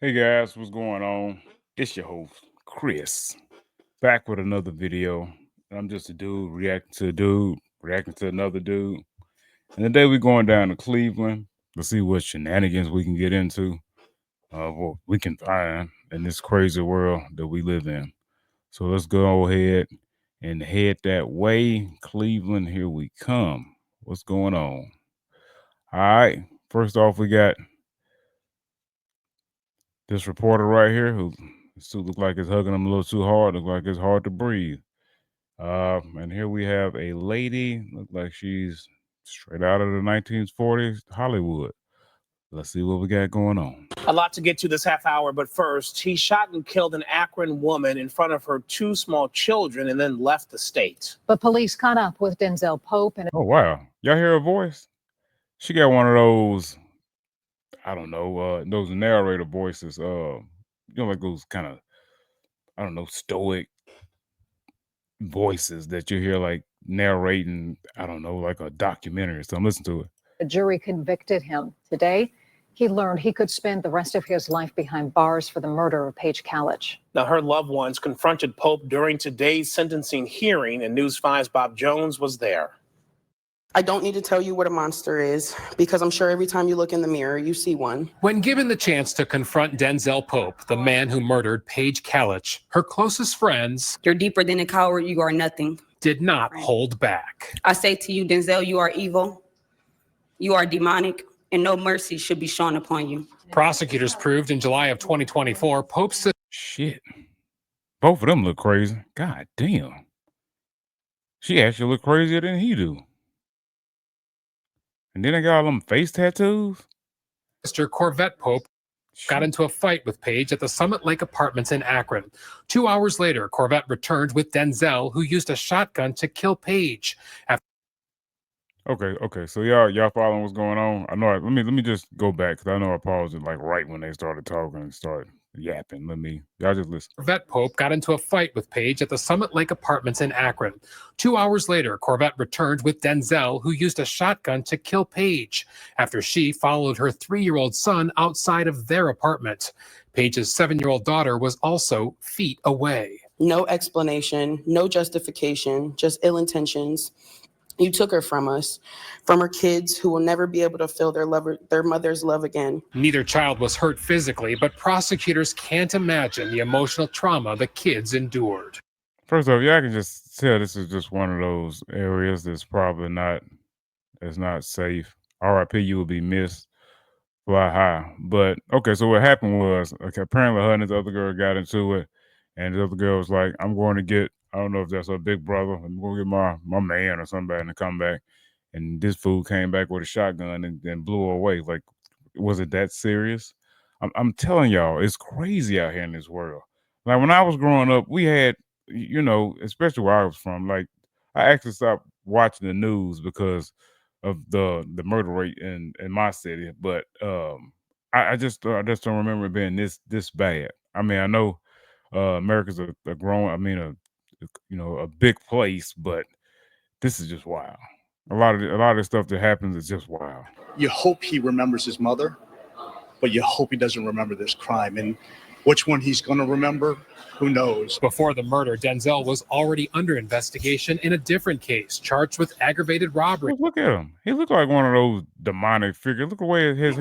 Hey guys, what's going on? It's your host, Chris, back with another video. I'm just a dude reacting to a dude, reacting to another dude. And today we're going down to Cleveland to see what shenanigans we can get into, what we can find in this crazy world that we live in. So let's go ahead and head that way. Cleveland, here we come. What's going on? All right. First off, we got this reporter right here who still look like it's hugging him a little too hard. Look like it's hard to breathe. And here we have a lady. Look like she's straight out of the 1940s Hollywood. Let's see what we got going on. A lot to get to this half hour, but first, he shot and killed an Akron woman in front of her two small children and then left the state. But police caught up with Denzel Pope and Oh wow, y'all hear her voice? She got one of those, I don't know, those narrator voices. Like those kind of, I don't know, stoic voices that you hear like narrating, I don't know, like a documentary or something. Listen to it. the jury convicted him. Today, he learned he could spend the rest of his life behind bars for the murder of Paige Calich. Now, her loved ones confronted Pope during today's sentencing hearing, and News 5's Bob Jones was there. I don't need to tell you what a monster is, because I'm sure every time you look in the mirror, you see one. When given the chance to confront Denzel Pope, the man who murdered Paige Calich, her closest friends You're deeper than a coward. You are nothing. did not hold back. I say to you, Denzel, you are evil. You are demonic, and no mercy should be shown upon you. Prosecutors proved in July of 2024, Pope's Shit. Both of them look crazy. God damn. She actually look crazier than he do. And then they got all them face tattoos. sister, Corvette Pope, got into a fight with Paige at the Summit Lake Apartments in Akron. 2 hours later, Corvette returned with Denzel, who used a shotgun to kill Paige. Okay. So y'all following what's going on? I know. Let me just go back because I know I paused it like right when they started talking and started yapping. Y'all just listen. Corvette Pope got into a fight with Paige at the Summit Lake Apartments in Akron. 2 hours later, Corvette returned with Denzel, who used a shotgun to kill Paige after she followed her 3-year-old son outside of their apartment. Paige's 7-year-old daughter was also feet away. No explanation, no justification, just ill intentions. You took her from us, from her kids who will never be able to feel their mother's love again. Neither child was hurt physically, but prosecutors can't imagine the emotional trauma the kids endured. First off, y'all can just tell this is just one of those areas that's probably not safe. R.I.P. You will be missed. Fly high. But okay, so what happened was, apparently her and this other girl got into it, and the other girl was like, I'm going to get, I don't know if that's her big brother, I'm going to get my man or somebody to come back. And this fool came back with a shotgun and then blew her away. Like, was it that serious? I'm telling y'all, it's crazy out here in this world. Like when I was growing up, we had, especially where I was from, like I actually stopped watching the news because of the murder rate in my city. But I just don't remember it being this bad. I mean, I know America's a big place, but this is just wild. A lot of the stuff that happens is just wild. You hope he remembers his mother, but you hope he doesn't remember this crime. And which one he's going to remember, who knows? Before the murder, Denzel was already under investigation in a different case, charged with aggravated robbery. Look at him. He looked like one of those demonic figures. Look at the way his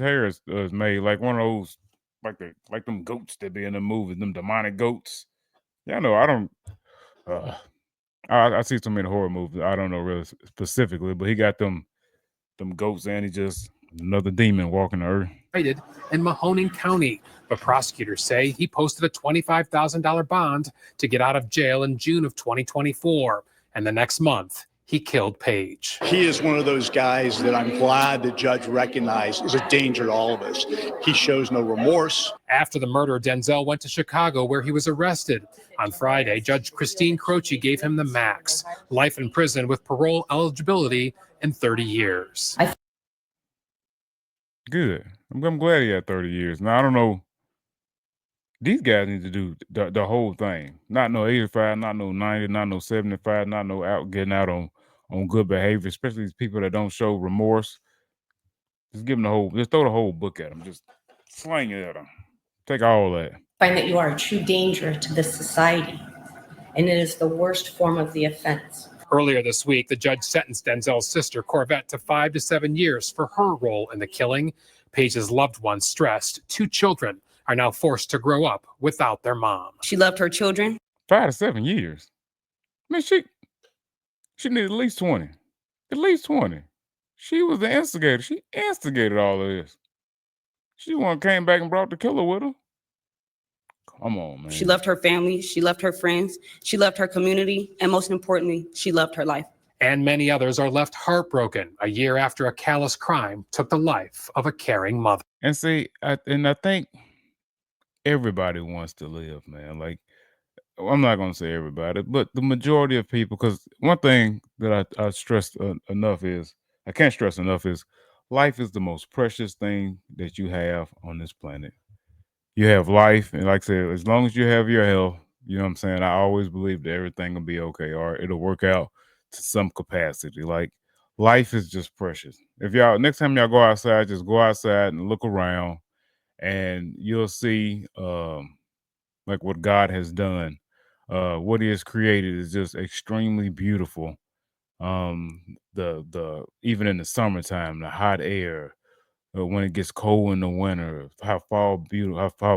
hair is made, like one of those, like them goats that be in the movies, them demonic goats. Yeah, no, I don't. I see so many horror movies. I don't know really specifically, but he got them goats, and he just another demon walking the earth. In Mahoning County, but prosecutors say he posted a $25,000 bond to get out of jail in June of 2024, and the next month he killed Paige. He is one of those guys that I'm glad the judge recognized is a danger to all of us. He shows no remorse. After the murder, Denzel went to Chicago, where he was arrested. On Friday, Judge Christine Croce gave him the max, life in prison with parole eligibility in 30 years. Good. I'm glad he had 30 years. Now, I don't know. These guys need to do the whole thing. Not no 85, not no 90, not no 75, not no getting out on good behavior, especially these people that don't show remorse. Just give them just throw the whole book at them. Just Slang it at them. Take all that. Find that you are a true danger to this society, and it is the worst form of the offense. Earlier this week, the judge sentenced Denzel's sister, Corvette, to 5 to 7 years for her role in the killing. Paige's loved ones stressed 2 children are now forced to grow up without their mom. She loved her children. 5 to 7 years. Man, she needed at least 20. At least 20. She was the instigator. She instigated all of this. She one came back and brought the killer with her. Come on, man. She loved her family. She loved her friends. She loved her community. And most importantly, she loved her life. And many others are left heartbroken a year after a callous crime took the life of a caring mother. And see, I think everybody wants to live, man. Like, I'm not going to say everybody, but the majority of people, because one thing that I stressed enough is, I can't stress enough is, life is the most precious thing that you have on this planet. You have life, and like I said, as long as you have your health, you know what I'm saying? I always believe that everything will be okay, or it'll work out to some capacity. Like, life is just precious. If y'all, next time y'all go outside, just go outside and look around, and you'll see like what God has done. What He has created is just extremely beautiful. The even in the summertime, the hot air, when it gets cold in the winter, how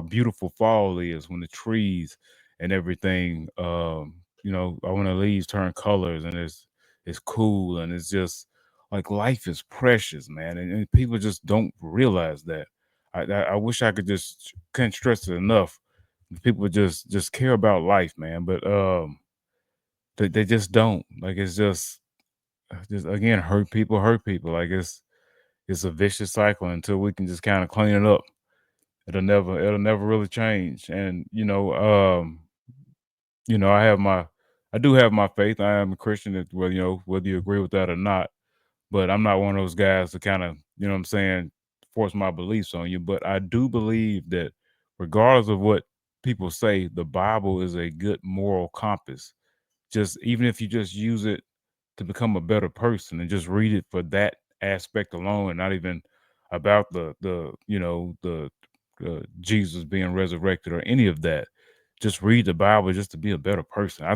beautiful fall is when the trees and everything, when the leaves turn colors and it's cool, and it's just like life is precious, man, and people just don't realize that. I wish I could just can't stress it enough. People just care about life, man, but they just don't. Like, it's just again hurt people. Like, it's a vicious cycle until we can just kind of clean it up. It'll never really change. And I do have my faith. I am a Christian, whether you agree with that or not. But I'm not one of those guys to kind of, what I'm saying, force my beliefs on you. But I do believe that regardless of what people say, the Bible is a good moral compass. Just even if you just use it to become a better person and just read it for that aspect alone, and not even about the Jesus being resurrected or any of that. Just read the Bible just to be a better person. I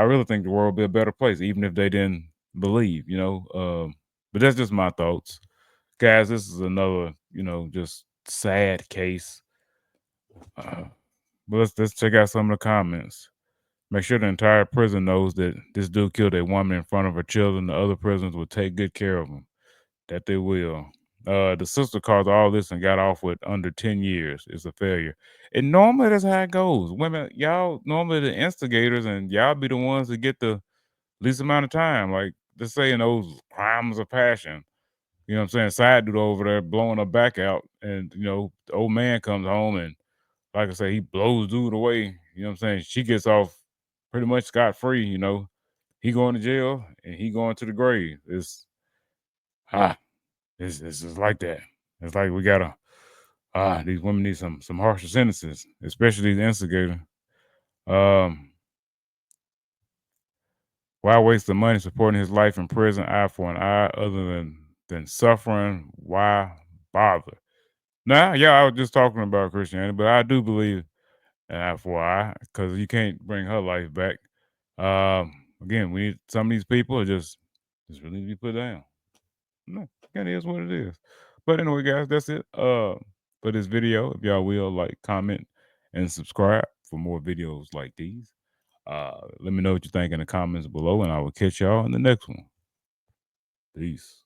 really think the world would be a better place, even if they didn't believe, but that's just my thoughts. Guys, this is another, just sad case. But let's check out some of the comments. Make sure the entire prison knows that this dude killed a woman in front of her children. The other prisoners will take good care of him. That they will. The sister caused all this and got off with under 10 years. It's a failure. And normally that's how it goes. Women, y'all normally the instigators, and y'all be the ones that get the least amount of time. Like, let's say in those crimes of passion. You know what I'm saying? Side dude over there blowing her back out. And, the old man comes home and, like I say, he blows dude away. You know what I'm saying? She gets off pretty much scot-free, He going to jail and he going to the grave. It's just like that. It's like we gotta these women need some harsher sentences, especially the instigator. Why waste the money supporting his life in prison, eye for an eye, other than suffering? Why bother? Nah, yeah, I was just talking about Christianity, but I do believe an eye for an eye, because you can't bring her life back. Again, we need some of these people just really need to be put down. No, it is what it is. But anyway, guys, that's it for this video. If y'all will, like, comment, and subscribe for more videos like these. Let me know what you think in the comments below, and I will catch y'all in the next one. Peace.